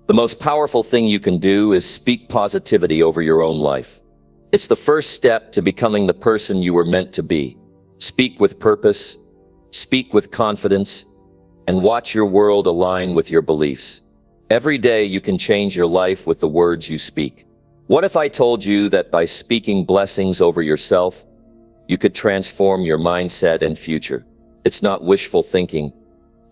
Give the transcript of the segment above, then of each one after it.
The most powerful thing you can do is speak positivity over your own life. It's the first step to becoming the person you were meant to be. Speak with purpose, speak with confidence, and watch your world align with your beliefs. Every day you can change your life with the words you speak. What if I told you that by speaking blessings over yourself, you could transform your mindset and future? It's not wishful thinking.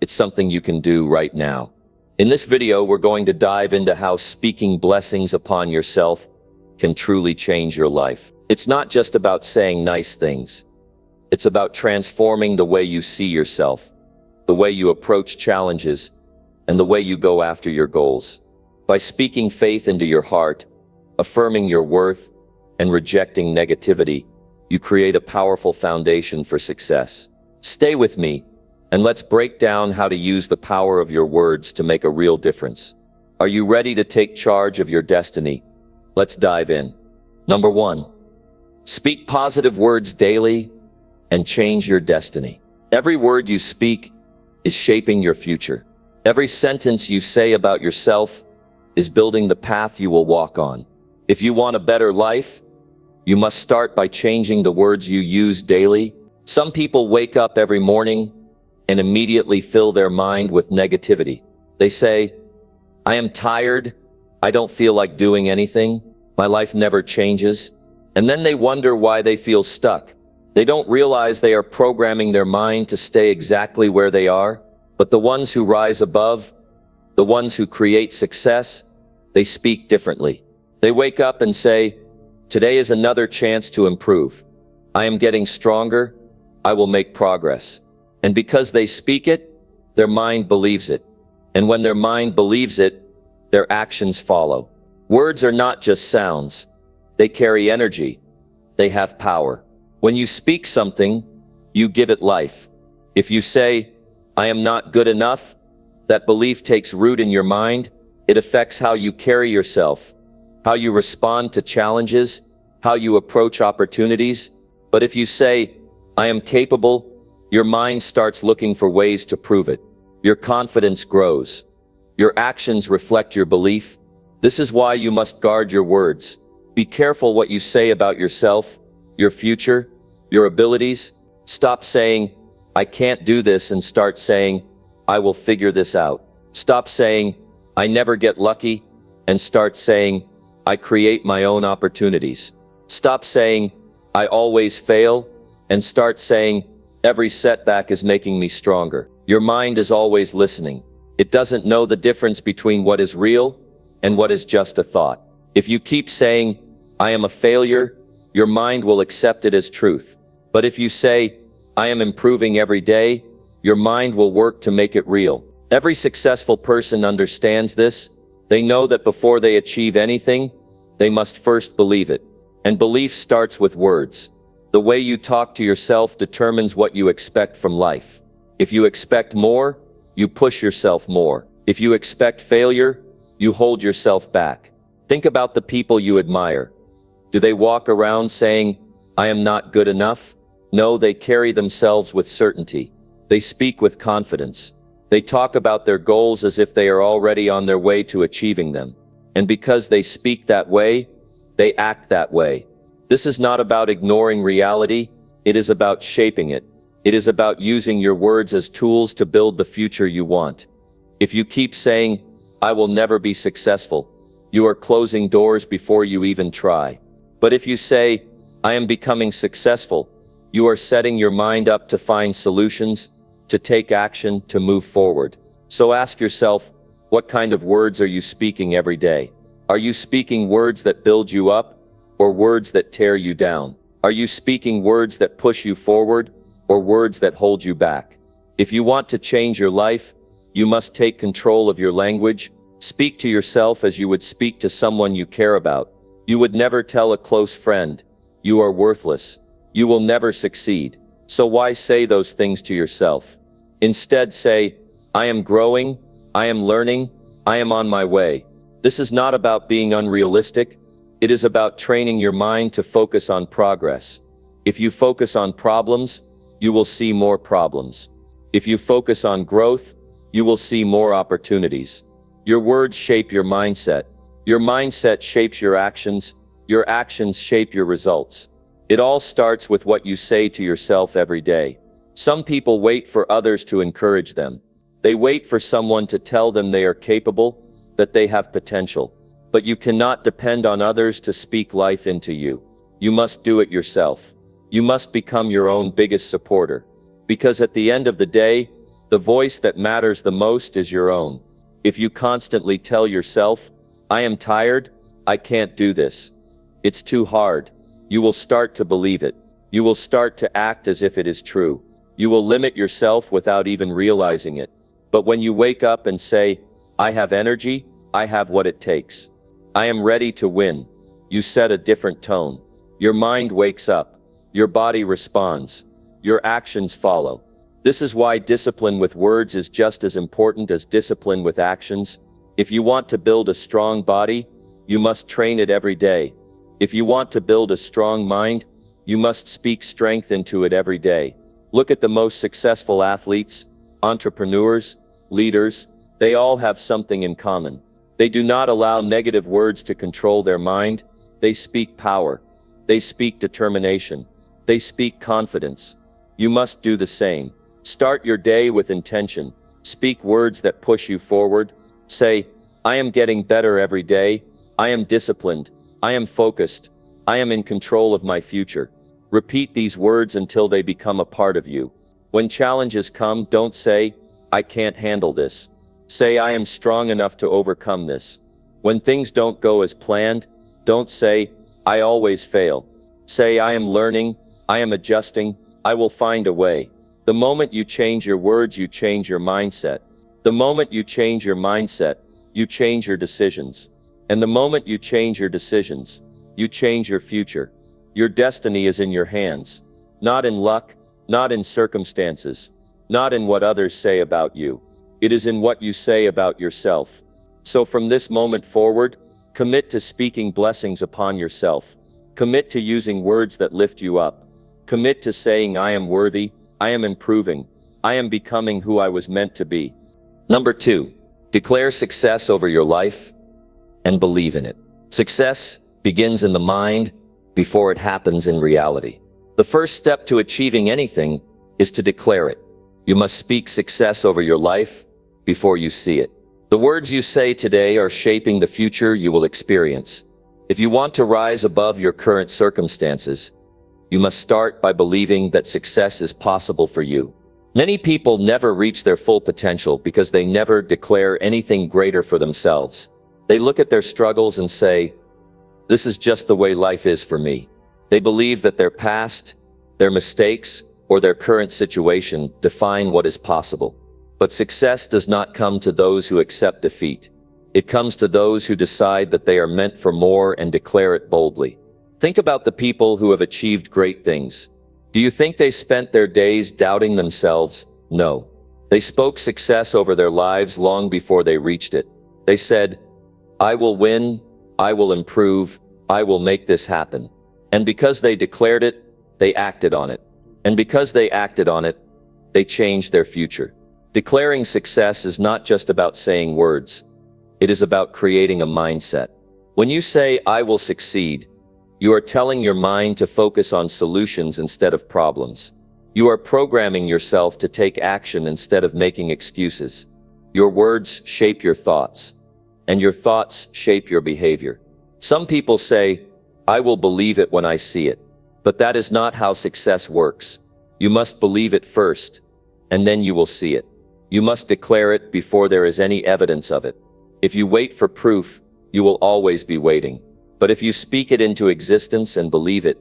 It's something you can do right now. In this video, we're going to dive into how speaking blessings upon yourself can truly change your life. It's not just about saying nice things. It's about transforming the way you see yourself, the way you approach challenges, and the way you go after your goals. By speaking faith into your heart, affirming your worth, and rejecting negativity, you create a powerful foundation for success. Stay with me, and let's break down how to use the power of your words to make a real difference. Are you ready to take charge of your destiny? Let's dive in. Number 1, speak positive words daily and change your destiny. Every word you speak is shaping your future. Every sentence you say about yourself is building the path you will walk on. If you want a better life, you must start by changing the words you use daily. Some people wake up every morning and immediately fill their mind with negativity. They say, "I am tired, I don't feel like doing anything, my life never changes." And then they wonder why they feel stuck. They don't realize they are programming their mind to stay exactly where they are. But the ones who rise above, the ones who create success, they speak differently. They wake up and say, "Today is another chance to improve. I am getting stronger, I will make progress." And because they speak it, their mind believes it. And when their mind believes it, their actions follow. Words are not just sounds. They carry energy. They have power. When you speak something, you give it life. If you say, "I am not good enough," that belief takes root in your mind. It affects how you carry yourself, how you respond to challenges, how you approach opportunities. But if you say, "I am capable," your mind starts looking for ways to prove it. Your confidence grows. Your actions reflect your belief. This is why you must guard your words. Be careful what you say about yourself, your future, your abilities. Stop saying, "I can't do this," and start saying, "I will figure this out." Stop saying, "I never get lucky," and start saying, "I create my own opportunities." Stop saying, "I always fail," and start saying, "Every setback is making me stronger." Your mind is always listening. It doesn't know the difference between what is real and what is just a thought. If you keep saying, "I am a failure," your mind will accept it as truth. But if you say, "I am improving every day," your mind will work to make it real. Every successful person understands this. They know that before they achieve anything, they must first believe it. And belief starts with words. The way you talk to yourself determines what you expect from life. If you expect more, you push yourself more. If you expect failure, you hold yourself back. Think about the people you admire. Do they walk around saying, "I am not good enough"? No, they carry themselves with certainty. They speak with confidence. They talk about their goals as if they are already on their way to achieving them. And because they speak that way, they act that way. This is not about ignoring reality. It is about shaping it. It is about using your words as tools to build the future you want. If you keep saying, "I will never be successful," you are closing doors before you even try. But if you say, "I am becoming successful," you are setting your mind up to find solutions, to take action, to move forward. So ask yourself, what kind of words are you speaking every day? Are you speaking words that build you up, or words that tear you down? Are you speaking words that push you forward, or words that hold you back? If you want to change your life, you must take control of your language. Speak to yourself as you would speak to someone you care about. You would never tell a close friend, "You are worthless. You will never succeed." So why say those things to yourself? Instead say, "I am growing, I am learning, I am on my way." This is not about being unrealistic. It is about training your mind to focus on progress. If you focus on problems, you will see more problems. If you focus on growth, you will see more opportunities. Your words shape your mindset. Your mindset shapes your actions shape your results. It all starts with what you say to yourself every day. Some people wait for others to encourage them. They wait for someone to tell them they are capable, that they have potential. But you cannot depend on others to speak life into you. You must do it yourself. You must become your own biggest supporter. Because at the end of the day, the voice that matters the most is your own. If you constantly tell yourself, "I am tired, I can't do this. It's too hard," you will start to believe it. You will start to act as if it is true. You will limit yourself without even realizing it. But when you wake up and say, "I have energy, I have what it takes. I am ready to win," you set a different tone. Your mind wakes up. Your body responds. Your actions follow. This is why discipline with words is just as important as discipline with actions. If you want to build a strong body, you must train it every day. If you want to build a strong mind, you must speak strength into it every day. Look at the most successful athletes, entrepreneurs, leaders. They all have something in common. They do not allow negative words to control their mind. They speak power. They speak determination. They speak confidence. You must do the same. Start your day with intention. Speak words that push you forward. Say, "I am getting better every day. I am disciplined. I am focused. I am in control of my future." Repeat these words until they become a part of you. When challenges come, don't say, "I can't handle this." Say, "I am strong enough to overcome this." When things don't go as planned, don't say, "I always fail." Say, "I am learning. I am adjusting. I will find a way." The moment you change your words, you change your mindset. The moment you change your mindset, you change your decisions. And the moment you change your decisions, you change your future. Your destiny is in your hands. Not in luck, not in circumstances, not in what others say about you. It is in what you say about yourself. So from this moment forward, commit to speaking blessings upon yourself. Commit to using words that lift you up. Commit to saying, "I am worthy, I am improving, I am becoming who I was meant to be." Number 2, declare success over your life and believe in it. Success begins in the mind before it happens in reality. The first step to achieving anything is to declare it. You must speak success over your life before you see it. The words you say today are shaping the future you will experience. If you want to rise above your current circumstances, you must start by believing that success is possible for you. Many people never reach their full potential because they never declare anything greater for themselves. They look at their struggles and say, "This is just the way life is for me." They believe that their past, their mistakes, or their current situation define what is possible. But success does not come to those who accept defeat. It comes to those who decide that they are meant for more and declare it boldly. Think about the people who have achieved great things. Do you think they spent their days doubting themselves? No. They spoke success over their lives long before they reached it. They said, "I will win, I will improve, I will make this happen." And because they declared it, they acted on it. And because they acted on it, they changed their future. Declaring success is not just about saying words. It is about creating a mindset. When you say, "I will succeed," you are telling your mind to focus on solutions instead of problems. You are programming yourself to take action instead of making excuses. Your words shape your thoughts, and your thoughts shape your behavior. Some people say, "I will believe it when I see it." But that is not how success works. You must believe it first, and then you will see it. You must declare it before there is any evidence of it. If you wait for proof, you will always be waiting. But if you speak it into existence and believe it,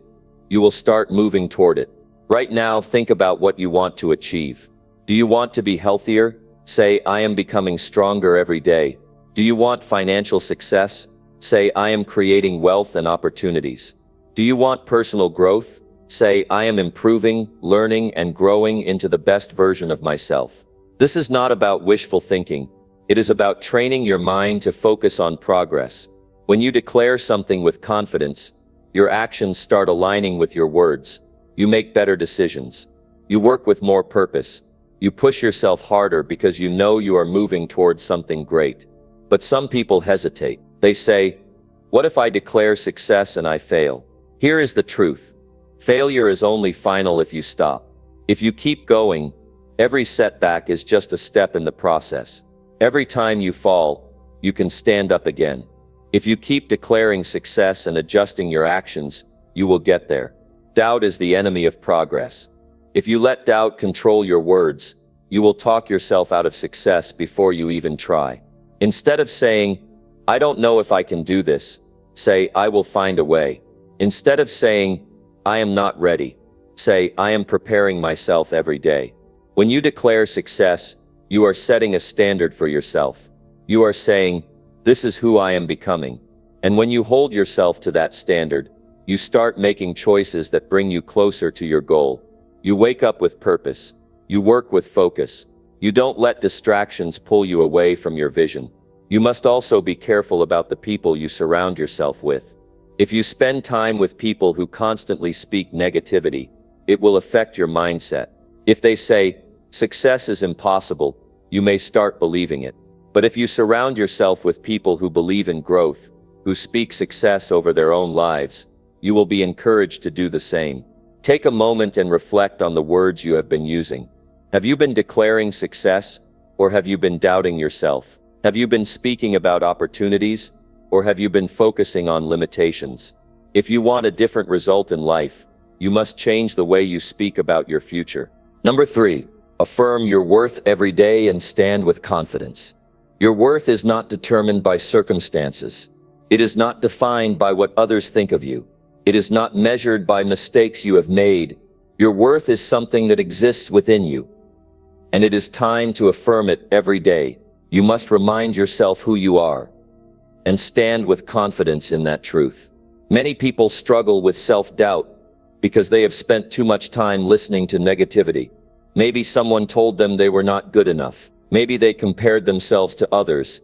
you will start moving toward it. Right now, think about what you want to achieve. Do you want to be healthier? Say, "I am becoming stronger every day." Do you want financial success? Say, "I am creating wealth and opportunities." Do you want personal growth? Say, "I am improving, learning, and growing into the best version of myself." This is not about wishful thinking. It is about training your mind to focus on progress. When you declare something with confidence, your actions start aligning with your words. You make better decisions. You work with more purpose. You push yourself harder because you know you are moving towards something great. But some people hesitate. They say, "What if I declare success and I fail?" Here is the truth. Failure is only final if you stop. If you keep going, every setback is just a step in the process. Every time you fall, you can stand up again. If you keep declaring success and adjusting your actions, you will get there. Doubt is the enemy of progress. If you let doubt control your words, you will talk yourself out of success before you even try. Instead of saying, "I don't know if I can do this," say, "I will find a way." Instead of saying, "I am not ready," say, "I am preparing myself every day." When you declare success, you are setting a standard for yourself. You are saying, "This is who I am becoming." And when you hold yourself to that standard, you start making choices that bring you closer to your goal. You wake up with purpose. You work with focus. You don't let distractions pull you away from your vision. You must also be careful about the people you surround yourself with. If you spend time with people who constantly speak negativity, it will affect your mindset. If they say, "Success is impossible," you may start believing it. But if you surround yourself with people who believe in growth, who speak success over their own lives, you will be encouraged to do the same. Take a moment and reflect on the words you have been using. Have you been declaring success, or have you been doubting yourself? Have you been speaking about opportunities, or have you been focusing on limitations? If you want a different result in life, you must change the way you speak about your future. Number 3, affirm your worth every day and stand with confidence. Your worth is not determined by circumstances. It is not defined by what others think of you. It is not measured by mistakes you have made. Your worth is something that exists within you, and it is time to affirm it every day. You must remind yourself who you are and stand with confidence in that truth. Many people struggle with self-doubt because they have spent too much time listening to negativity. Maybe someone told them they were not good enough. Maybe they compared themselves to others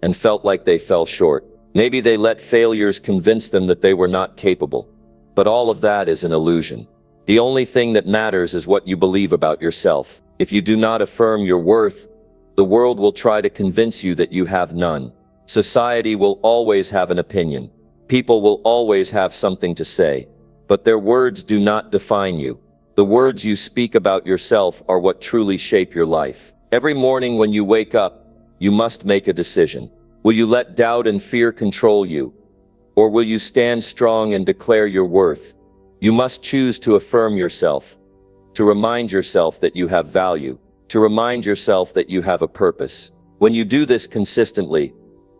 and felt like they fell short. Maybe they let failures convince them that they were not capable. But all of that is an illusion. The only thing that matters is what you believe about yourself. If you do not affirm your worth, the world will try to convince you that you have none. Society will always have an opinion. People will always have something to say. But their words do not define you. The words you speak about yourself are what truly shape your life. Every morning when you wake up, you must make a decision. Will you let doubt and fear control you? Or will you stand strong and declare your worth? You must choose to affirm yourself, to remind yourself that you have value, to remind yourself that you have a purpose. When you do this consistently,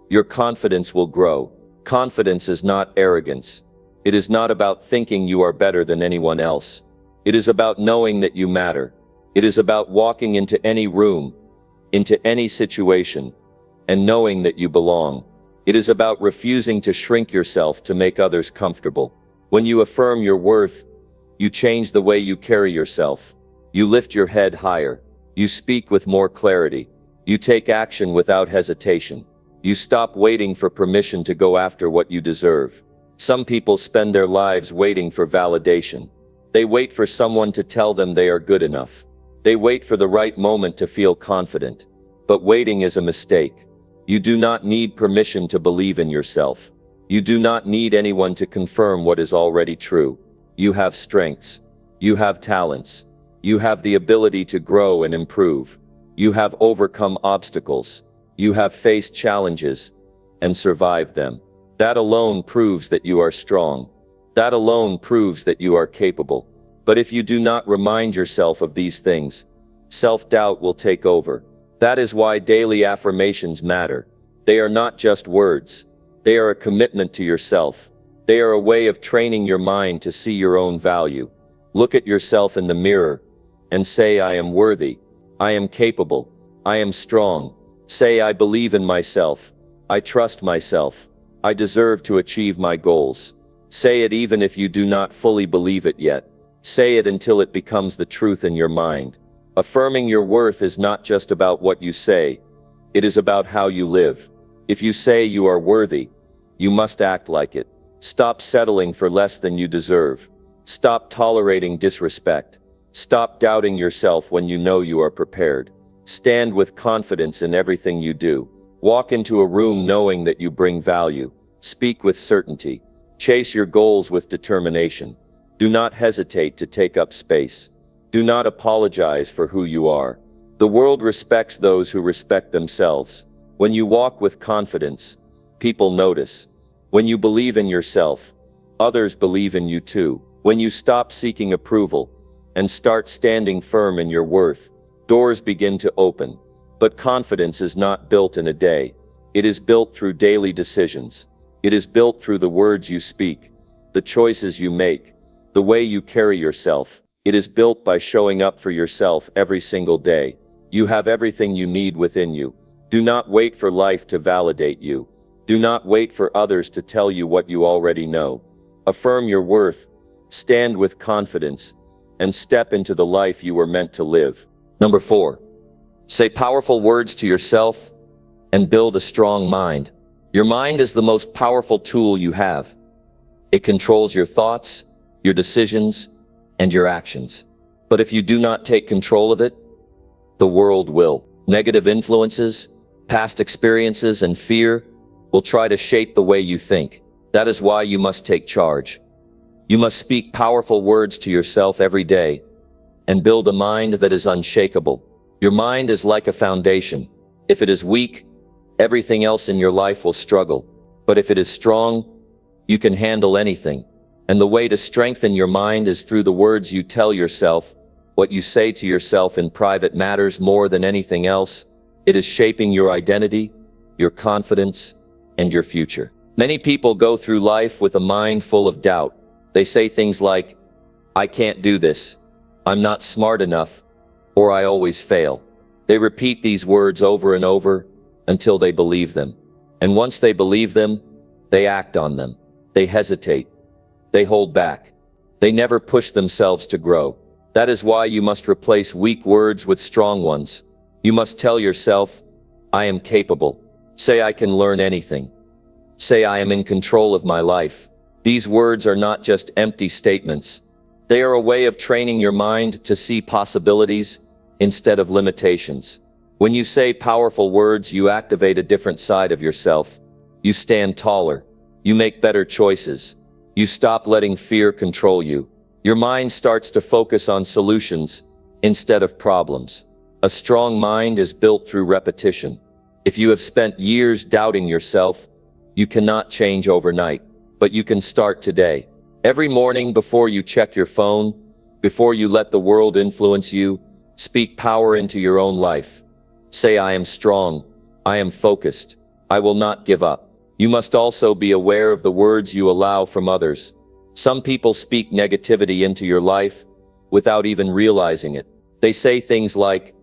your confidence will grow. Confidence is not arrogance. It is not about thinking you are better than anyone else. It is about knowing that you matter. It is about walking into any room, into any situation, and knowing that you belong. It is about refusing to shrink yourself to make others comfortable. When you affirm your worth, you change the way you carry yourself. You lift your head higher. You speak with more clarity. You take action without hesitation. You stop waiting for permission to go after what you deserve. Some people spend their lives waiting for validation. They wait for someone to tell them they are good enough. They wait for the right moment to feel confident. But waiting is a mistake. You do not need permission to believe in yourself. You do not need anyone to confirm what is already true. You have strengths. You have talents. You have the ability to grow and improve. You have overcome obstacles. You have faced challenges and survived them. That alone proves that you are strong. That alone proves that you are capable. But if you do not remind yourself of these things, self-doubt will take over. That is why daily affirmations matter. They are not just words. They are a commitment to yourself. They are a way of training your mind to see your own value. Look at yourself in the mirror and say, "I am worthy. I am capable. I am strong." Say, "I believe in myself. I trust myself. I deserve to achieve my goals." Say it even if you do not fully believe it yet. Say it until it becomes the truth in your mind. Affirming your worth is not just about what you say. It is about how you live. If you say you are worthy, you must act like it. Stop settling for less than you deserve. Stop tolerating disrespect. Stop doubting yourself when you know you are prepared. Stand with confidence in everything you do. Walk into a room knowing that you bring value. Speak with certainty. Chase your goals with determination. Do not hesitate to take up space. Do not apologize for who you are. The world respects those who respect themselves. When you walk with confidence, people notice. When you believe in yourself, others believe in you too. When you stop seeking approval and start standing firm in your worth, doors begin to open. But confidence is not built in a day. It is built through daily decisions. It is built through the words you speak, the choices you make, the way you carry yourself. It is built by showing up for yourself every single day. You have everything you need within you. Do not wait for life to validate you. Do not wait for others to tell you what you already know. Affirm your worth, stand with confidence, and step into the life you were meant to live. Number 4. Say powerful words to yourself and build a strong mind. Your mind is the most powerful tool you have. It controls your thoughts, your decisions, and your actions. But if you do not take control of it, the world will. Negative influences, past experiences, and fear will try to shape the way you think. That is why you must take charge. You must speak powerful words to yourself every day and build a mind that is unshakable. Your mind is like a foundation. If it is weak, everything else in your life will struggle. But if it is strong, you can handle anything. And the way to strengthen your mind is through the words you tell yourself. What you say to yourself in private matters more than anything else. It is shaping your identity, your confidence, and your future. Many people go through life with a mind full of doubt. They say things like, "I can't do this," "I'm not smart enough," or "I always fail." They repeat these words over and over until they believe them. And once they believe them, they act on them. They hesitate. They hold back. They never push themselves to grow. That is why you must replace weak words with strong ones. You must tell yourself, "I am capable." Say, "I can learn anything." Say, "I am in control of my life." These words are not just empty statements. They are a way of training your mind to see possibilities instead of limitations. When you say powerful words, you activate a different side of yourself. You stand taller. You make better choices. You stop letting fear control you. Your mind starts to focus on solutions instead of problems. A strong mind is built through repetition. If you have spent years doubting yourself, you cannot change overnight, but you can start today. Every morning before you check your phone, before you let the world influence you, speak power into your own life. Say, "I am strong. I am focused. I will not give up." You must also be aware of the words you allow from others. Some people speak negativity into your life without even realizing it. They say things like,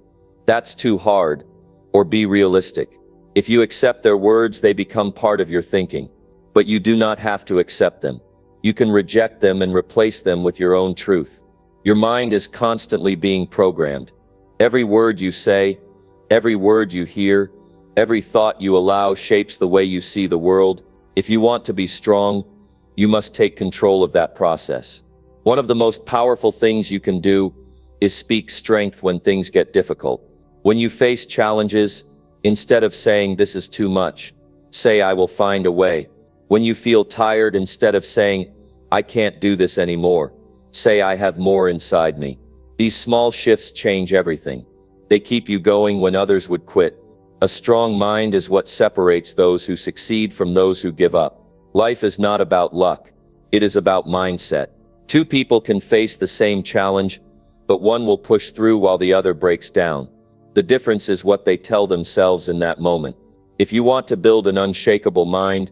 "That's too hard," or "Be realistic." If you accept their words, they become part of your thinking. But you do not have to accept them. You can reject them and replace them with your own truth. Your mind is constantly being programmed. Every word you say, every word you hear, every thought you allow shapes the way you see the world. If you want to be strong, you must take control of that process. One of the most powerful things you can do is speak strength when things get difficult. When you face challenges, instead of saying, "This is too much," say, "I will find a way." When you feel tired, instead of saying, "I can't do this anymore," say, "I have more inside me." These small shifts change everything. They keep you going when others would quit. A strong mind is what separates those who succeed from those who give up. Life is not about luck. It is about mindset. Two people can face the same challenge, but one will push through while the other breaks down. The difference is what they tell themselves in that moment. If you want to build an unshakable mind,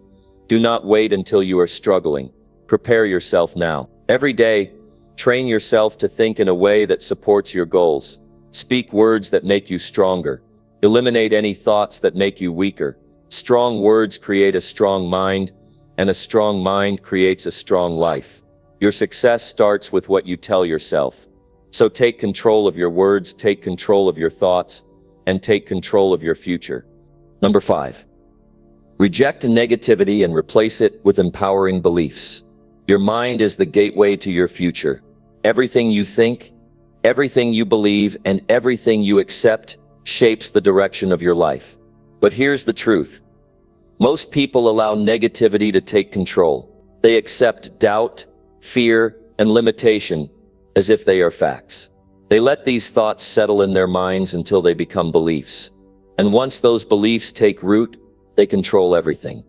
do not wait until you are struggling. Prepare yourself now. Every day, train yourself to think in a way that supports your goals. Speak words that make you stronger. Eliminate any thoughts that make you weaker. Strong words create a strong mind, and a strong mind creates a strong life. Your success starts with what you tell yourself. So take control of your words, take control of your thoughts, and take control of your future. Number 5. Reject negativity and replace it with empowering beliefs. Your mind is the gateway to your future. Everything you think, everything you believe, and everything you accept shapes the direction of your life. But here's the truth. Most people allow negativity to take control. They accept doubt, fear, and limitation as if they are facts. They let these thoughts settle in their minds until they become beliefs. And once those beliefs take root, they control everything.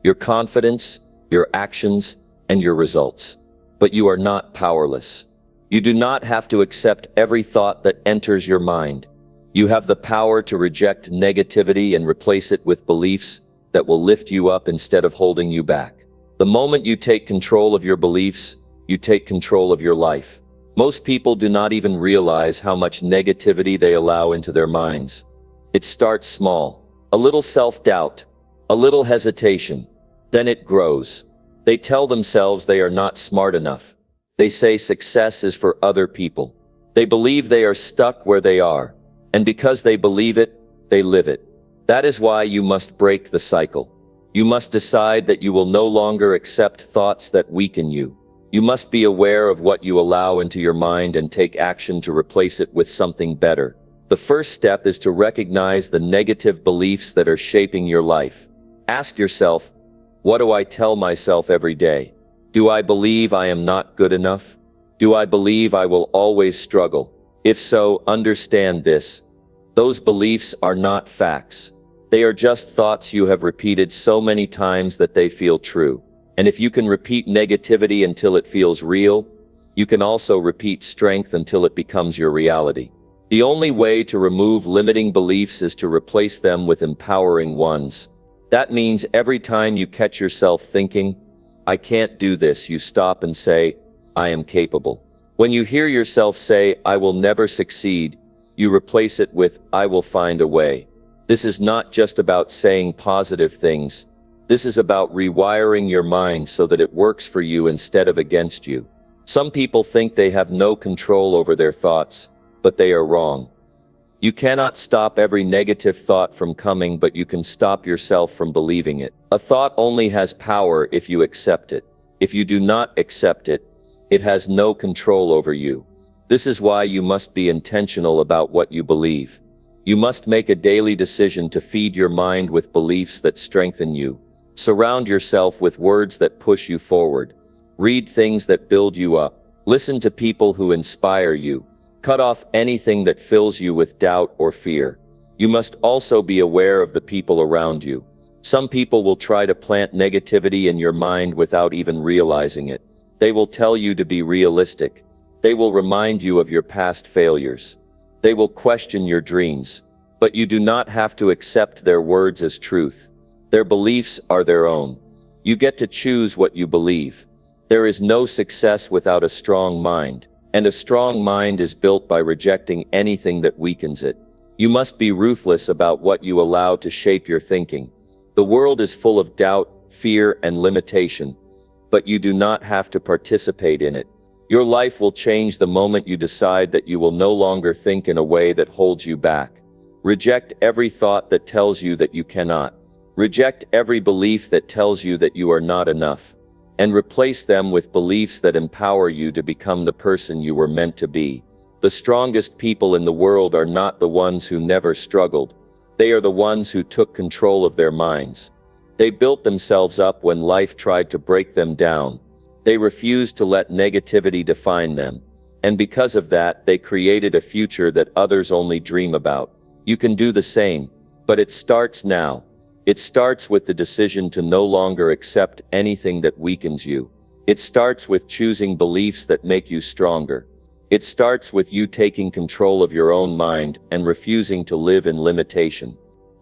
Your confidence, your actions, and your results. But you are not powerless. You do not have to accept every thought that enters your mind. You have the power to reject negativity and replace it with beliefs that will lift you up instead of holding you back. The moment you take control of your beliefs, you take control of your life. Most people do not even realize how much negativity they allow into their minds. It starts small. A little self-doubt, a little hesitation. Then it grows. They tell themselves they are not smart enough. They say success is for other people. They believe they are stuck where they are. And because they believe it, they live it. That is why you must break the cycle. You must decide that you will no longer accept thoughts that weaken you. You must be aware of what you allow into your mind and take action to replace it with something better. The first step is to recognize the negative beliefs that are shaping your life. Ask yourself, what do I tell myself every day? Do I believe I am not good enough? Do I believe I will always struggle? If so, understand this. Those beliefs are not facts. They are just thoughts you have repeated so many times that they feel true. And if you can repeat negativity until it feels real, you can also repeat strength until it becomes your reality. The only way to remove limiting beliefs is to replace them with empowering ones. That means every time you catch yourself thinking, I can't do this, you stop and say, I am capable. When you hear yourself say, I will never succeed, you replace it with, I will find a way. This is not just about saying positive things. This is about rewiring your mind so that it works for you instead of against you. Some people think they have no control over their thoughts, but they are wrong. You cannot stop every negative thought from coming, but you can stop yourself from believing it. A thought only has power if you accept it. If you do not accept it, it has no control over you. This is why you must be intentional about what you believe. You must make a daily decision to feed your mind with beliefs that strengthen you. Surround yourself with words that push you forward. Read things that build you up. Listen to people who inspire you. Cut off anything that fills you with doubt or fear. You must also be aware of the people around you. Some people will try to plant negativity in your mind without even realizing it. They will tell you to be realistic. They will remind you of your past failures. They will question your dreams. But you do not have to accept their words as truth. Their beliefs are their own. You get to choose what you believe. There is no success without a strong mind. And a strong mind is built by rejecting anything that weakens it. You must be ruthless about what you allow to shape your thinking. The world is full of doubt, fear, and limitation, but you do not have to participate in it. Your life will change the moment you decide that you will no longer think in a way that holds you back. Reject every thought that tells you that you cannot. Reject every belief that tells you that you are not enough. And replace them with beliefs that empower you to become the person you were meant to be. The strongest people in the world are not the ones who never struggled. They are the ones who took control of their minds. They built themselves up when life tried to break them down. They refused to let negativity define them. And because of that, they created a future that others only dream about. You can do the same, but it starts now. It starts with the decision to no longer accept anything that weakens you. It starts with choosing beliefs that make you stronger. It starts with you taking control of your own mind and refusing to live in limitation.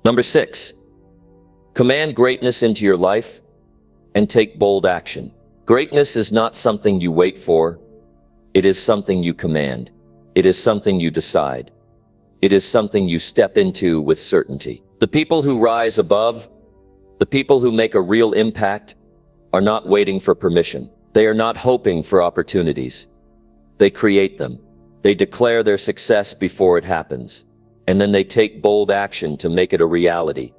Number 6. Command greatness into your life and take bold action. Greatness is not something you wait for. It is something you command. It is something you decide. It is something you step into with certainty. The people who rise above, the people who make a real impact, are not waiting for permission. They are not hoping for opportunities. They create them. They declare their success before it happens. And then they take bold action to make it a reality.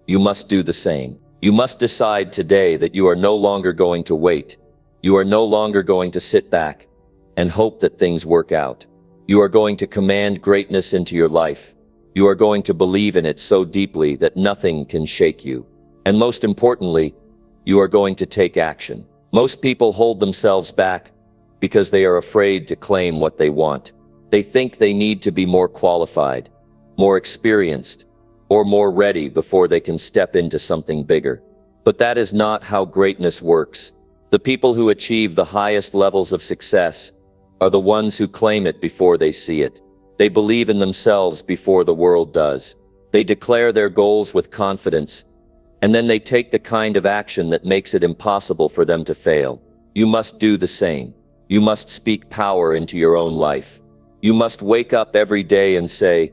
You must do the same. You must decide today that you are no longer going to wait. You are no longer going to sit back and hope that things work out. You are going to command greatness into your life. You are going to believe in it so deeply that nothing can shake you. And most importantly, you are going to take action. Most people hold themselves back because they are afraid to claim what they want. They think they need to be more qualified, more experienced, or more ready before they can step into something bigger. But that is not how greatness works. The people who achieve the highest levels of success are the ones who claim it before they see it. They believe in themselves before the world does. They declare their goals with confidence, and then they take the kind of action that makes it impossible for them to fail. You must do the same. You must speak power into your own life. You must wake up every day and say,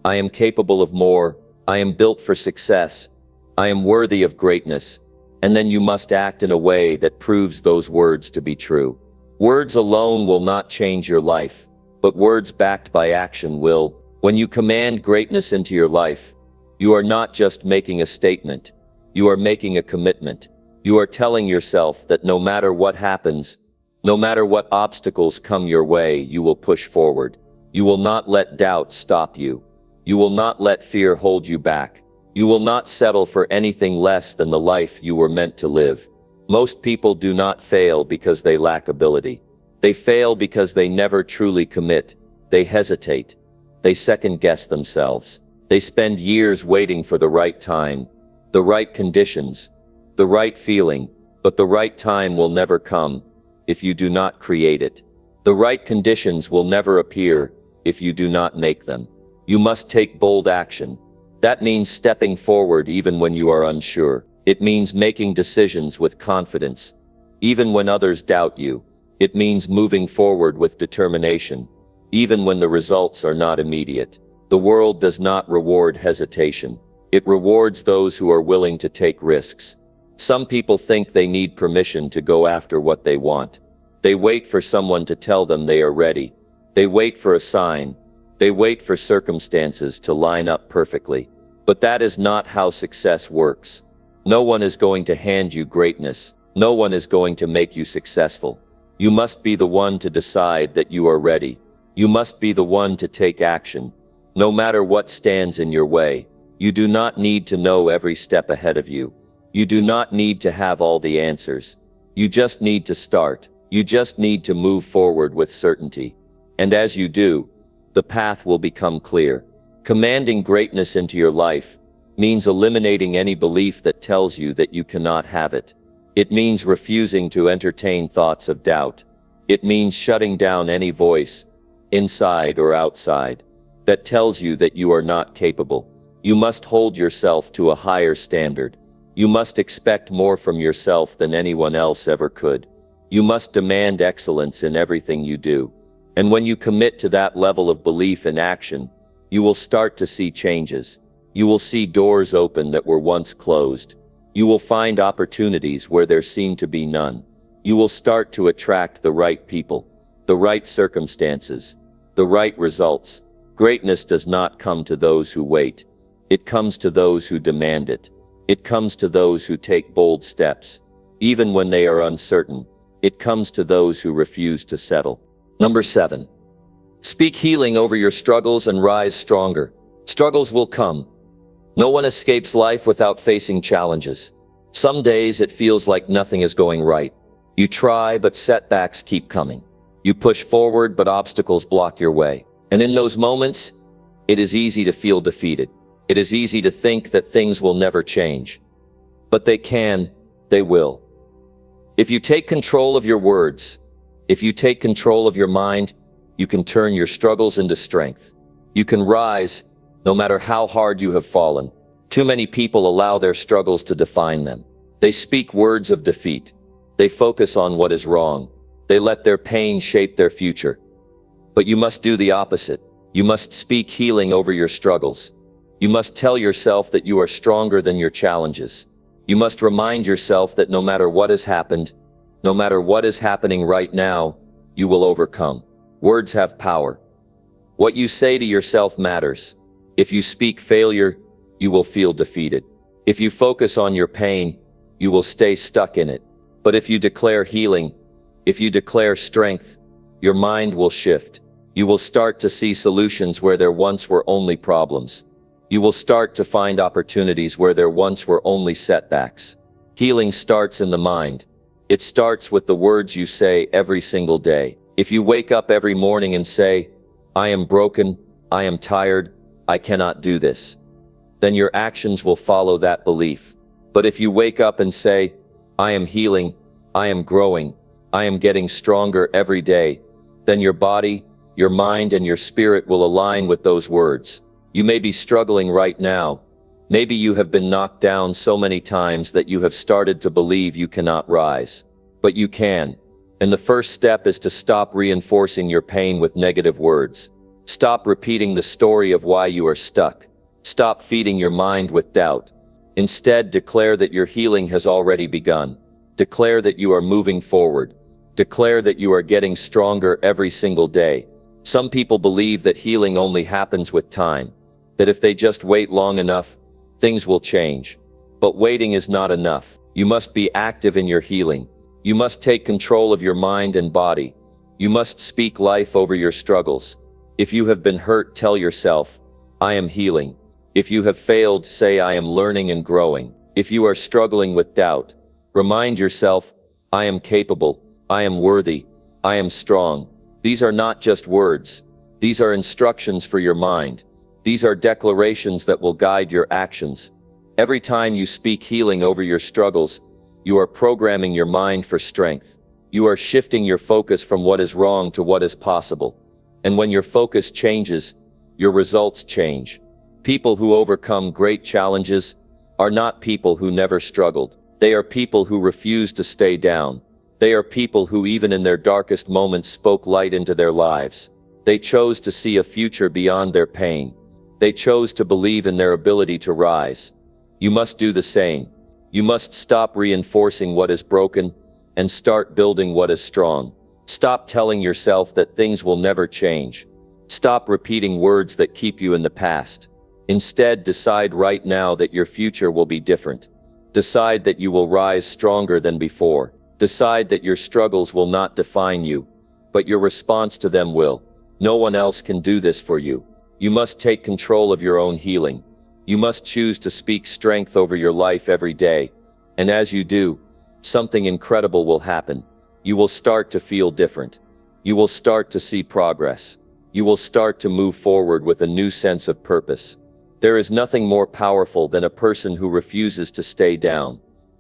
I am capable of more. I am built for success. I am worthy of greatness. And then you must act in a way that proves those words to be true. Words alone will not change your life, but words backed by action will. When you command greatness into your life, you are not just making a statement. You are making a commitment. You are telling yourself that no matter what happens, no matter what obstacles come your way, you will push forward. You will not let doubt stop you. You will not let fear hold you back. You will not settle for anything less than the life you were meant to live. Most people do not fail because they lack ability. They fail because they never truly commit. They hesitate. They second-guess themselves. They spend years waiting for the right time, the right conditions, the right feeling, but the right time will never come if you do not create it. The right conditions will never appear if you do not make them. You must take bold action. That means stepping forward even when you are unsure. It means making decisions with confidence, even when others doubt you. It means moving forward with determination, even when the results are not immediate. The world does not reward hesitation. It rewards those who are willing to take risks. Some people think they need permission to go after what they want. They wait for someone to tell them they are ready. They wait for a sign. They wait for circumstances to line up perfectly. But that is not how success works. No one is going to hand you greatness. No one is going to make you successful. You must be the one to decide that you are ready. You must be the one to take action. No matter what stands in your way, you do not need to know every step ahead of you. You do not need to have all the answers. You just need to start. You just need to move forward with certainty. And as you do, the path will become clear. Commanding greatness into your life means eliminating any belief that tells you that you cannot have it. It means refusing to entertain thoughts of doubt. It means shutting down any voice, inside or outside, that tells you that you are not capable. You must hold yourself to a higher standard. You must expect more from yourself than anyone else ever could. You must demand excellence in everything you do. And when you commit to that level of belief and action, you will start to see changes. You will see doors open that were once closed. You will find opportunities where there seemed to be none. You will start to attract the right people, the right circumstances, the right results. Greatness does not come to those who wait. It comes to those who demand it. It comes to those who take bold steps, even when they are uncertain. It comes to those who refuse to settle. Number 7. Speak healing over your struggles and rise stronger. Struggles will come. No one escapes life without facing challenges. Some days it feels like nothing is going right. You try, but setbacks keep coming. You push forward, but obstacles block your way. And in those moments, it is easy to feel defeated. It is easy to think that things will never change. But they can, they will. If you take control of your words, if you take control of your mind, you can turn your struggles into strength. You can rise, no matter how hard you have fallen. Too many people allow their struggles to define them. They speak words of defeat. They focus on what is wrong. They let their pain shape their future. But you must do the opposite. You must speak healing over your struggles. You must tell yourself that you are stronger than your challenges. You must remind yourself that no matter what has happened, no matter what is happening right now, you will overcome. Words have power. What you say to yourself matters. If you speak failure, you will feel defeated. If you focus on your pain, you will stay stuck in it. But if you declare healing, if you declare strength, your mind will shift. You will start to see solutions where there once were only problems. You will start to find opportunities where there once were only setbacks. Healing starts in the mind. It starts with the words you say every single day. If you wake up every morning and say, "I am broken, I am tired, I cannot do this," then your actions will follow that belief. But if you wake up and say, "I am healing, I am growing, I am getting stronger every day," then your body, your mind, and your spirit will align with those words. You may be struggling right now. Maybe you have been knocked down so many times that you have started to believe you cannot rise. But you can. And the first step is to stop reinforcing your pain with negative words. Stop repeating the story of why you are stuck. Stop feeding your mind with doubt. Instead, declare that your healing has already begun. Declare that you are moving forward. Declare that you are getting stronger every single day. Some people believe that healing only happens with time, that if they just wait long enough, things will change. But waiting is not enough. You must be active in your healing. You must take control of your mind and body. You must speak life over your struggles. If you have been hurt, tell yourself, "I am healing." If you have failed, say, "I am learning and growing." If you are struggling with doubt, remind yourself, "I am capable, I am worthy, I am strong." These are not just words. These are instructions for your mind. These are declarations that will guide your actions. Every time you speak healing over your struggles, you are programming your mind for strength. You are shifting your focus from what is wrong to what is possible. And when your focus changes, your results change. People who overcome great challenges are not people who never struggled. They are people who refuse to stay down. They are people who, even in their darkest moments, spoke light into their lives. They chose to see a future beyond their pain. They chose to believe in their ability to rise. You must do the same. You must stop reinforcing what is broken and start building what is strong. Stop telling yourself that things will never change. Stop repeating words that keep you in the past. Instead, decide right now that your future will be different. Decide that you will rise stronger than before. Decide that your struggles will not define you, but your response to them will. No one else can do this for you. You must take control of your own healing. You must choose to speak strength over your life every day. And as you do, something incredible will happen. You will start to feel different. You will start to see progress. You will start to move forward with a new sense of purpose. There is nothing more powerful than a person who refuses to stay down.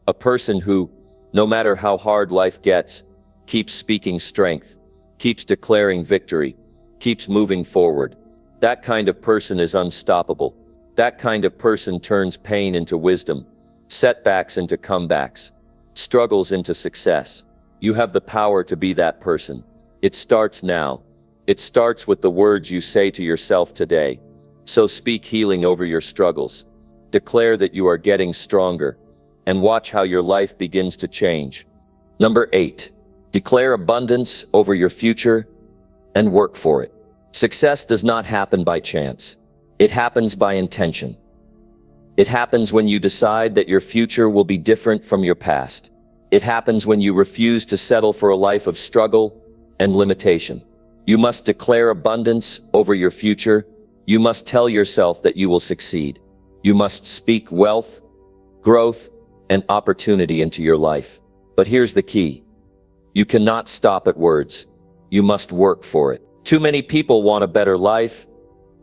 A person who, no matter how hard life gets, keeps speaking strength, keeps declaring victory, keeps moving forward. That kind of person is unstoppable. That kind of person turns pain into wisdom, setbacks into comebacks, struggles into success. You have the power to be that person. It starts now. It starts with the words you say to yourself today. So speak healing over your struggles. Declare that you are getting stronger, and watch how your life begins to change. Number 8, declare abundance over your future and work for it. Success does not happen by chance. It happens by intention. It happens when you decide that your future will be different from your past. It happens when you refuse to settle for a life of struggle and limitation. You must declare abundance over your future. You must tell yourself that you will succeed. You must speak wealth, growth, and opportunity into your life. But here's the key. You cannot stop at words. You must work for it. Too many people want a better life,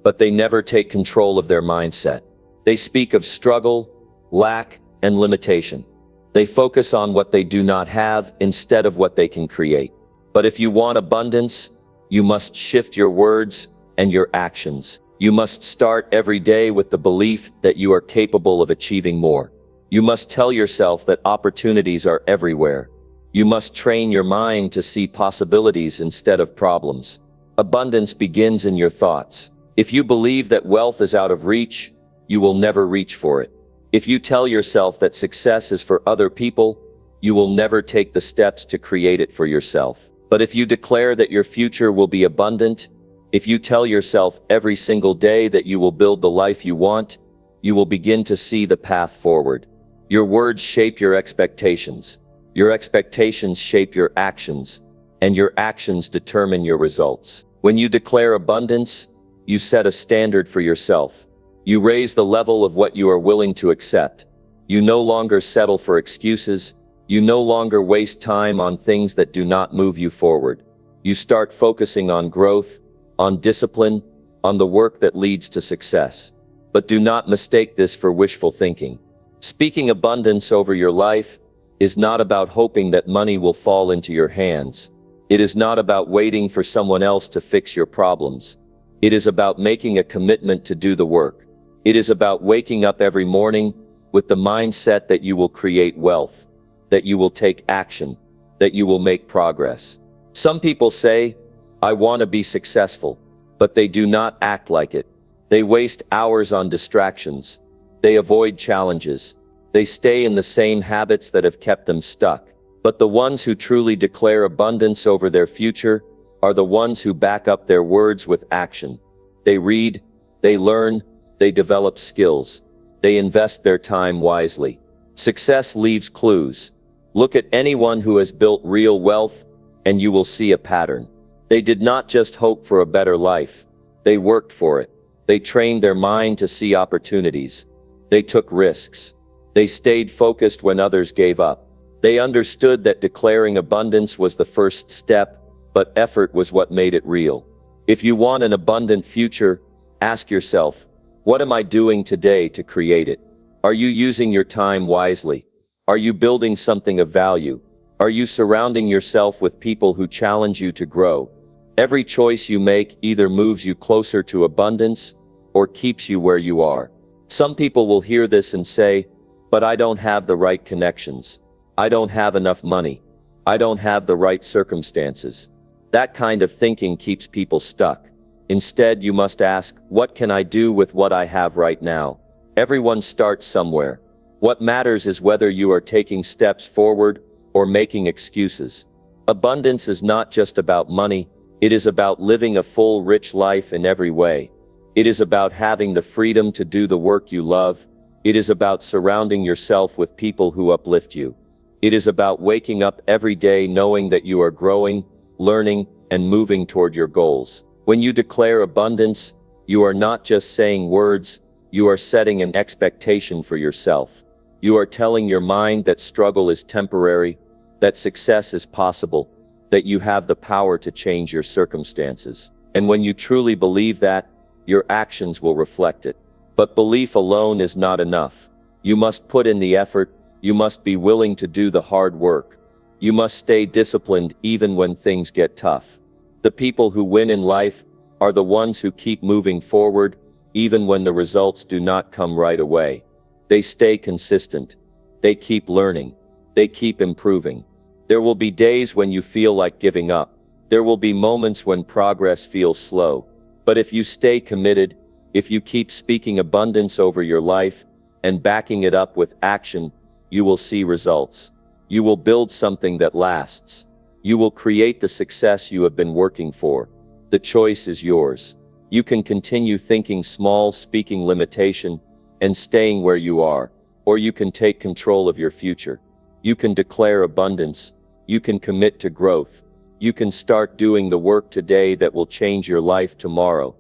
but they never take control of their mindset. They speak of struggle, lack, and limitation. They focus on what they do not have instead of what they can create. But if you want abundance, you must shift your words and your actions. You must start every day with the belief that you are capable of achieving more. You must tell yourself that opportunities are everywhere. You must train your mind to see possibilities instead of problems. Abundance begins in your thoughts. If you believe that wealth is out of reach, you will never reach for it. If you tell yourself that success is for other people, you will never take the steps to create it for yourself. But if you declare that your future will be abundant, if you tell yourself every single day that you will build the life you want, you will begin to see the path forward. Your words shape your expectations. Your expectations shape your actions, and your actions determine your results. When you declare abundance, you set a standard for yourself. You raise the level of what you are willing to accept. You no longer settle for excuses. You no longer waste time on things that do not move you forward. You start focusing on growth, on discipline, on the work that leads to success. But do not mistake this for wishful thinking. Speaking abundance over your life is not about hoping that money will fall into your hands. It is not about waiting for someone else to fix your problems. It is about making a commitment to do the work. It is about waking up every morning with the mindset that you will create wealth, that you will take action, that you will make progress. Some people say, "I want to be successful," but they do not act like it. They waste hours on distractions. They avoid challenges. They stay in the same habits that have kept them stuck. But the ones who truly declare abundance over their future are the ones who back up their words with action. They read, they learn, they develop skills. They invest their time wisely. Success leaves clues. Look at anyone who has built real wealth, and you will see a pattern. They did not just hope for a better life. They worked for it. They trained their mind to see opportunities. They took risks. They stayed focused when others gave up. They understood that declaring abundance was the first step, but effort was what made it real. If you want an abundant future, ask yourself, what am I doing today to create it? Are you using your time wisely? Are you building something of value? Are you surrounding yourself with people who challenge you to grow? Every choice you make either moves you closer to abundance or keeps you where you are. Some people will hear this and say, "But I don't have the right connections. I don't have enough money. I don't have the right circumstances." That kind of thinking keeps people stuck. Instead, you must ask, what can I do with what I have right now? Everyone starts somewhere. What matters is whether you are taking steps forward or making excuses. Abundance is not just about money. It is about living a full, rich life in every way. It is about having the freedom to do the work you love. It is about surrounding yourself with people who uplift you. It is about waking up every day knowing that you are growing, learning, and moving toward your goals. When you declare abundance, you are not just saying words, you are setting an expectation for yourself. You are telling your mind that struggle is temporary, that success is possible, that you have the power to change your circumstances. And when you truly believe that, your actions will reflect it. But belief alone is not enough. You must put in the effort. You must be willing to do the hard work. You must stay disciplined even when things get tough. The people who win in life are the ones who keep moving forward, even when the results do not come right away. They stay consistent. They keep learning. They keep improving. There will be days when you feel like giving up. There will be moments when progress feels slow. But if you stay committed, if you keep speaking abundance over your life and backing it up with action, you will see results. You will build something that lasts. You will create the success you have been working for. The choice is yours. You can continue thinking small, speaking limitation, and staying where you are, or you can take control of your future. You can declare abundance. You can commit to growth. You can start doing the work today that will change your life tomorrow.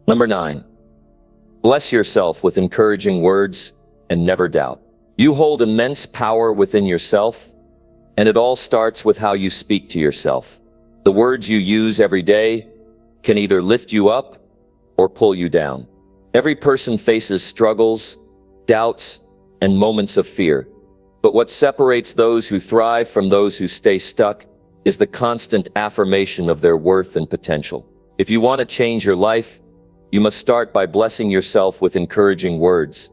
Number 9. Bless yourself with encouraging words and never doubt. You hold immense power within yourself, and it all starts with how you speak to yourself. The words you use every day can either lift you up or pull you down. Every person faces struggles, doubts, and moments of fear. But what separates those who thrive from those who stay stuck is the constant affirmation of their worth and potential. If you want to change your life, you must start by blessing yourself with encouraging words,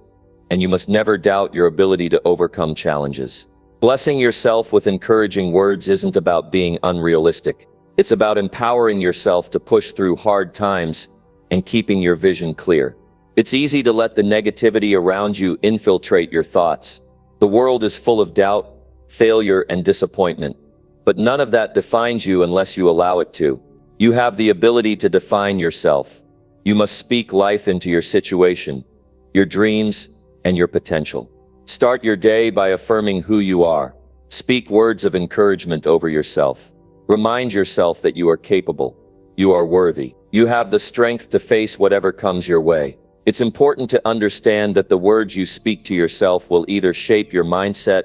and you must never doubt your ability to overcome challenges. Blessing yourself with encouraging words isn't about being unrealistic. It's about empowering yourself to push through hard times and keeping your vision clear. It's easy to let the negativity around you infiltrate your thoughts. The world is full of doubt, failure, and disappointment. But none of that defines you unless you allow it to. You have the ability to define yourself. You must speak life into your situation, your dreams, and your potential. Start your day by affirming who you are. Speak words of encouragement over yourself. Remind yourself that you are capable. You are worthy. You have the strength to face whatever comes your way. It's important to understand that the words you speak to yourself will either shape your mindset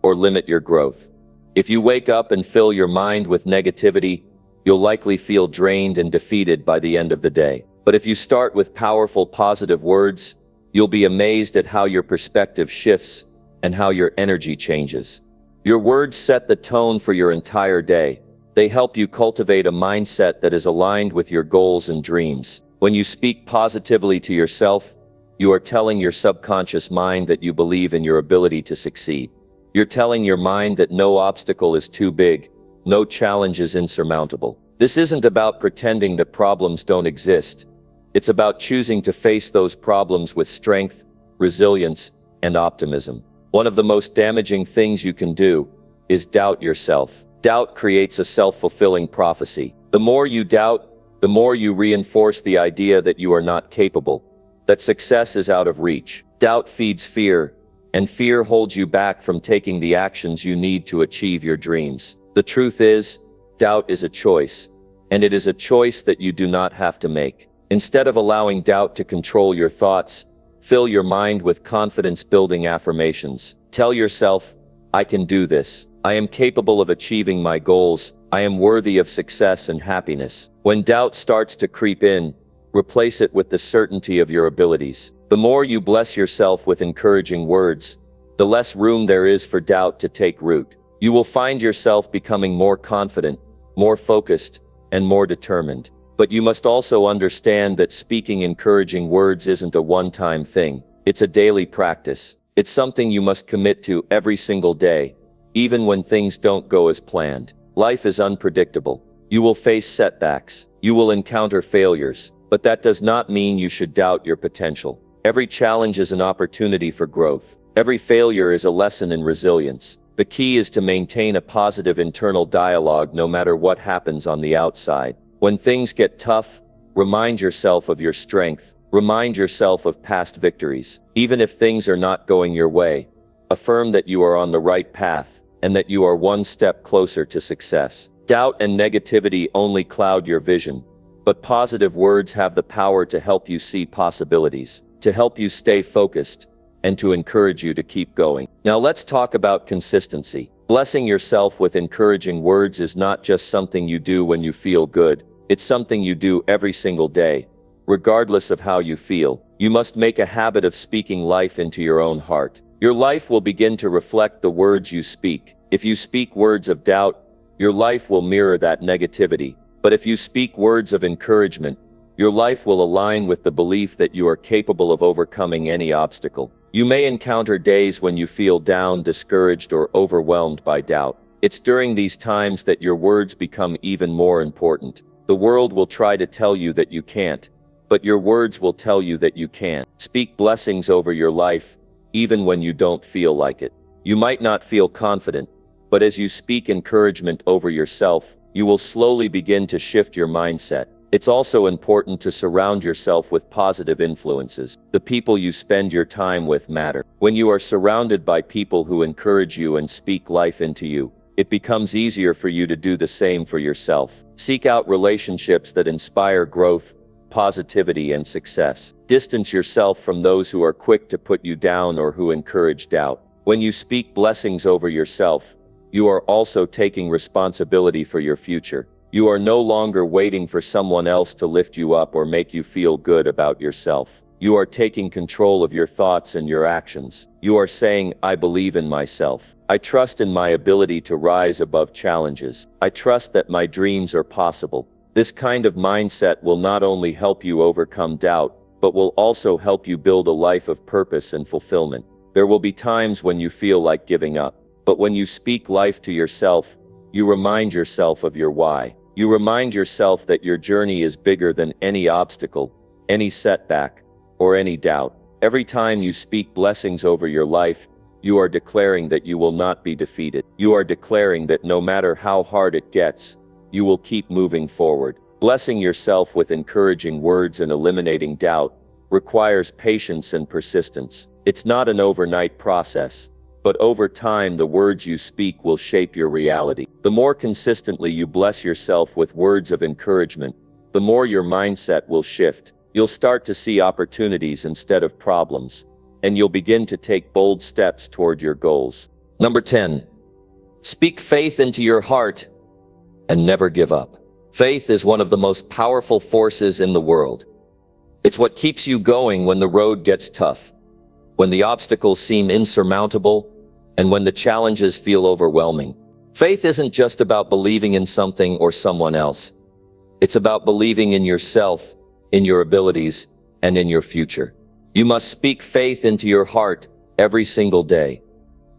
or limit your growth. If you wake up and fill your mind with negativity, you'll likely feel drained and defeated by the end of the day. But if you start with powerful, positive words, you'll be amazed at how your perspective shifts and how your energy changes. Your words set the tone for your entire day. They help you cultivate a mindset that is aligned with your goals and dreams. When you speak positively to yourself, you are telling your subconscious mind that you believe in your ability to succeed. You're telling your mind that no obstacle is too big, no challenge is insurmountable. This isn't about pretending that problems don't exist. It's about choosing to face those problems with strength, resilience, and optimism. One of the most damaging things you can do is doubt yourself. Doubt creates a self-fulfilling prophecy. The more you doubt, the more you reinforce the idea that you are not capable, that success is out of reach. Doubt feeds fear, and fear holds you back from taking the actions you need to achieve your dreams. The truth is, doubt is a choice, and it is a choice that you do not have to make. Instead of allowing doubt to control your thoughts, fill your mind with confidence-building affirmations. Tell yourself, I can do this. I am capable of achieving my goals. I am worthy of success and happiness. When doubt starts to creep in, replace it with the certainty of your abilities. The more you bless yourself with encouraging words, the less room there is for doubt to take root. You will find yourself becoming more confident, more focused, and more determined. But you must also understand that speaking encouraging words isn't a one-time thing. It's a daily practice. It's something you must commit to every single day, even when things don't go as planned. Life is unpredictable. You will face setbacks. You will encounter failures. But that does not mean you should doubt your potential. Every challenge is an opportunity for growth. Every failure is a lesson in resilience. The key is to maintain a positive internal dialogue no matter what happens on the outside. When things get tough, remind yourself of your strength. Remind yourself of past victories. Even if things are not going your way, affirm that you are on the right path and that you are one step closer to success. Doubt and negativity only cloud your vision, but positive words have the power to help you see possibilities, to help you stay focused, and to encourage you to keep going. Now let's talk about consistency. Blessing yourself with encouraging words is not just something you do when you feel good. It's something you do every single day, regardless of how you feel. You must make a habit of speaking life into your own heart. Your life will begin to reflect the words you speak. If you speak words of doubt, your life will mirror that negativity. But if you speak words of encouragement, your life will align with the belief that you are capable of overcoming any obstacle. You may encounter days when you feel down, discouraged, or overwhelmed by doubt. It's during these times that your words become even more important. The world will try to tell you that you can't, but your words will tell you that you can. Speak blessings over your life, even when you don't feel like it. You might not feel confident, but as you speak encouragement over yourself, you will slowly begin to shift your mindset. It's also important to surround yourself with positive influences. The people you spend your time with matter. When you are surrounded by people who encourage you and speak life into you, it becomes easier for you to do the same for yourself. Seek out relationships that inspire growth, positivity, and success. Distance yourself from those who are quick to put you down or who encourage doubt. When you speak blessings over yourself, you are also taking responsibility for your future. You are no longer waiting for someone else to lift you up or make you feel good about yourself. You are taking control of your thoughts and your actions. You are saying, I believe in myself. I trust in my ability to rise above challenges. I trust that my dreams are possible. This kind of mindset will not only help you overcome doubt, but will also help you build a life of purpose and fulfillment. There will be times when you feel like giving up, but when you speak life to yourself, you remind yourself of your why. You remind yourself that your journey is bigger than any obstacle, any setback, or any doubt. Every time you speak blessings over your life, you are declaring that you will not be defeated. You are declaring that no matter how hard it gets, you will keep moving forward. Blessing yourself with encouraging words and eliminating doubt requires patience and persistence. It's not an overnight process, but over time the words you speak will shape your reality. The more consistently you bless yourself with words of encouragement, the more your mindset will shift. You'll start to see opportunities instead of problems, and you'll begin to take bold steps toward your goals. Number 10. Speak faith into your heart and never give up. Faith is one of the most powerful forces in the world. It's what keeps you going when the road gets tough, when the obstacles seem insurmountable, and when the challenges feel overwhelming. Faith isn't just about believing in something or someone else. It's about believing in yourself, in your abilities, and in your future. You must speak faith into your heart every single day,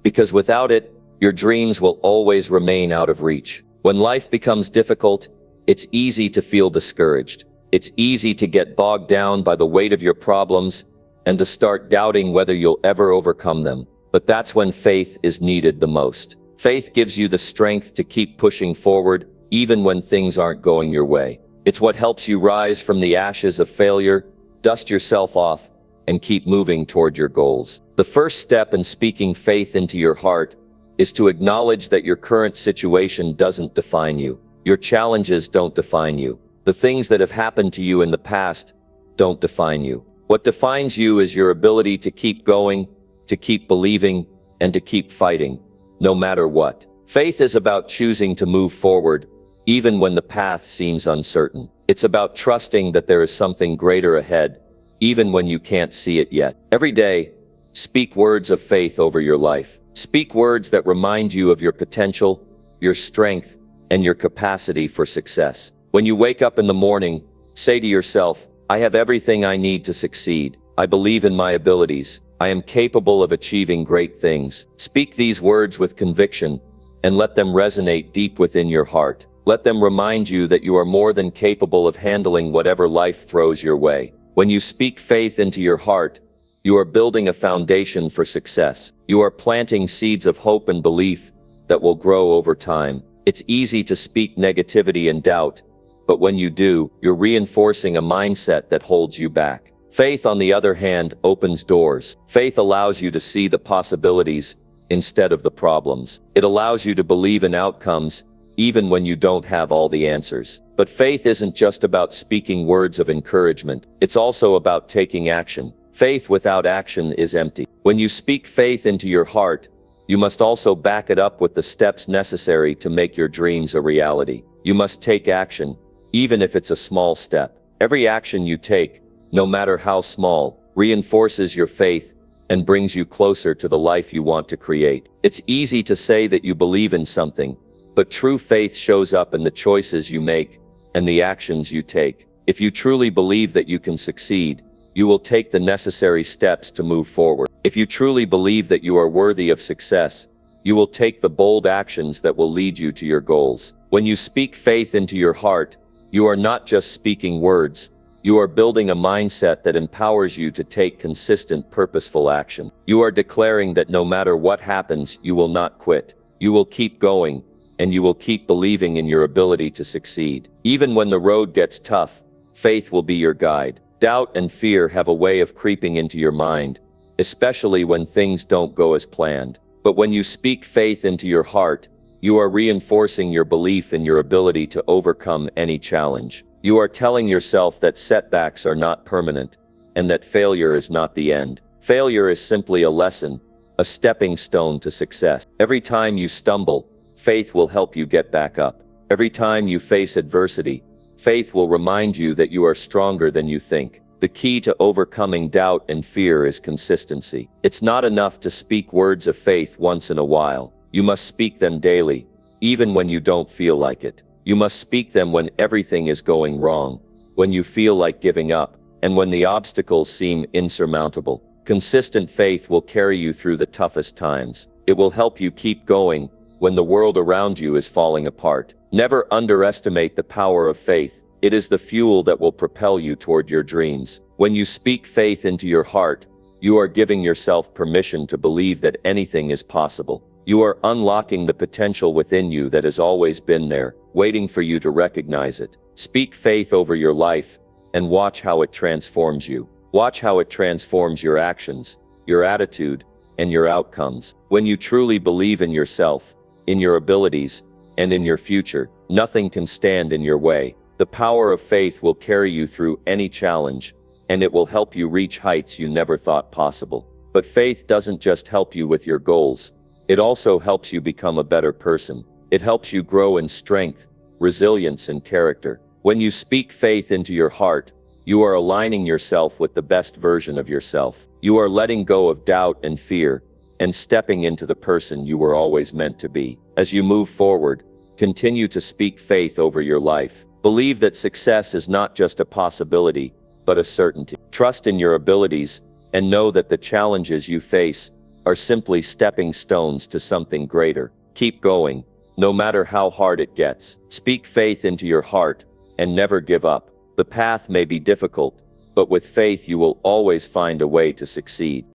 because without it, your dreams will always remain out of reach. When life becomes difficult, it's easy to feel discouraged. It's easy to get bogged down by the weight of your problems and to start doubting whether you'll ever overcome them. But that's when faith is needed the most. Faith gives you the strength to keep pushing forward, even when things aren't going your way. It's what helps you rise from the ashes of failure, dust yourself off, and keep moving toward your goals. The first step in speaking faith into your heart is to acknowledge that your current situation doesn't define you. Your challenges don't define you. The things that have happened to you in the past don't define you. What defines you is your ability to keep going, to keep believing, and to keep fighting, no matter what. Faith is about choosing to move forward, even when the path seems uncertain. It's about trusting that there is something greater ahead, even when you can't see it yet. Every day, speak words of faith over your life. Speak words that remind you of your potential, your strength, and your capacity for success. When you wake up in the morning, say to yourself, I have everything I need to succeed. I believe in my abilities. I am capable of achieving great things. Speak these words with conviction and let them resonate deep within your heart. Let them remind you that you are more than capable of handling whatever life throws your way. When you speak faith into your heart, you are building a foundation for success. You are planting seeds of hope and belief that will grow over time. It's easy to speak negativity and doubt, but when you do, you're reinforcing a mindset that holds you back. Faith, on the other hand, opens doors. Faith allows you to see the possibilities instead of the problems. It allows you to believe in outcomes even when you don't have all the answers. But faith isn't just about speaking words of encouragement. It's also about taking action. Faith without action is empty. When you speak faith into your heart, you must also back it up with the steps necessary to make your dreams a reality. You must take action, even if it's a small step. Every action you take, no matter how small, reinforces your faith and brings you closer to the life you want to create. It's easy to say that you believe in something, but true faith shows up in the choices you make and the actions you take. If you truly believe that you can succeed, you will take the necessary steps to move forward. If you truly believe that you are worthy of success, you will take the bold actions that will lead you to your goals. When you speak faith into your heart, you are not just speaking words. You are building a mindset that empowers you to take consistent, purposeful action. You are declaring that no matter what happens, you will not quit. You will keep going, and you will keep believing in your ability to succeed. Even when the road gets tough, faith will be your guide. Doubt and fear have a way of creeping into your mind, especially when things don't go as planned. But when you speak faith into your heart, you are reinforcing your belief in your ability to overcome any challenge. You are telling yourself that setbacks are not permanent, and that failure is not the end. Failure is simply a lesson, a stepping stone to success. Every time you stumble, faith will help you get back up. Every time you face adversity, faith will remind you that you are stronger than you think. The key to overcoming doubt and fear is consistency. It's not enough to speak words of faith once in a while. You must speak them daily, even when you don't feel like it. You must speak them when everything is going wrong, when you feel like giving up, and when the obstacles seem insurmountable. Consistent faith will carry you through the toughest times. It will help you keep going when the world around you is falling apart. Never underestimate the power of faith. It is the fuel that will propel you toward your dreams. When you speak faith into your heart, you are giving yourself permission to believe that anything is possible. You are unlocking the potential within you that has always been there, waiting for you to recognize it. Speak faith over your life, and watch how it transforms you. Watch how it transforms your actions, your attitude, and your outcomes. When you truly believe in yourself, in your abilities, and in your future, nothing can stand in your way. The power of faith will carry you through any challenge, and it will help you reach heights you never thought possible. But faith doesn't just help you with your goals. It also helps you become a better person. It helps you grow in strength, resilience, and character. When you speak faith into your heart, you are aligning yourself with the best version of yourself. You are letting go of doubt and fear, and stepping into the person you were always meant to be. As you move forward, continue to speak faith over your life. Believe that success is not just a possibility, but a certainty. Trust in your abilities, and know that the challenges you face are simply stepping stones to something greater. Keep going, no matter how hard it gets. Speak faith into your heart, and never give up. The path may be difficult, but with faith you will always find a way to succeed.